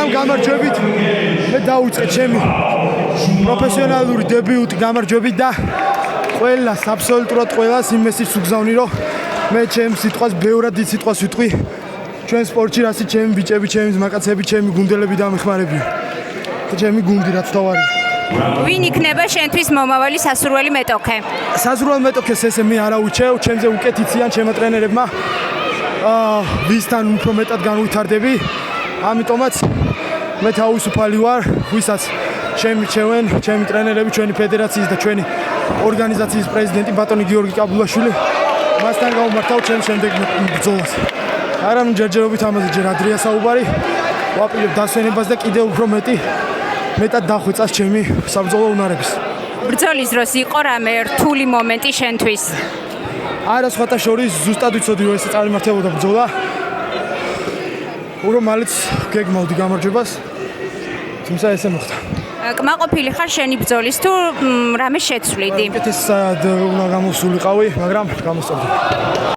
ამ გამარჯვებით მე დავიწყე ჩემი პროფესიონალური დებიუტი გამარჯვებით და ყველას, აბსოლუტურად ყველას იმესაც ვგზავნი, რომ მე ჩემს სიტყვას ბევრად სიტყვას ვიტყვი ჩვენ სპორტში, რასაც ჩემი ბიჭები, ჩემი მაკაცები, ჩემი გუნდელები დამეხმარებიან. და ჩემი გუნდი რაც თავარია. ვინ იქნება შენთვის მომავალი სასურველი მეტოქე? სასურველ მეტოქეს ესე მე არა უჩევ, ჩემზე უკეთ იციან ჩემო ტრენერებმა. ვისთან უფრო მეტად განვითარდები. ამიტომაც მე თავისუფალი ვარ, ვისაც შემირჩევენ ჩემი ტრენერები, ჩვენი ფედერაციის და ჩვენი ორგანიზაციის პრეზიდენტი ბატონი გიორგი კაბულაშვილი. მასთან გავმართავ ჩემს შემდეგ ბრძოლას. არა ჯერჯერობით ამაზე ჯერ ადრეა საუბარი. ვაპირებ დასვენებას და კიდევ უფრო მეტად დახვეწას ჩემი საბრძოლო უნარების. ბრძოლის დროს იყო რამე რთული მომენტი შენთვის? არა, სხვათა შორის ზუსტად ვიცოდი რომ ეს წარიმართებოდა ბრძოლა. უმალიც გეგმავდი გამარჯვებას. თუმცა ესე მოხდა. კმაყოფილი ხარ შენი ბრძოლის თუ რამე შეცვლიდი? უკეთესად უნდა გამოსულიყავი, მაგრამ გამოსწორდი.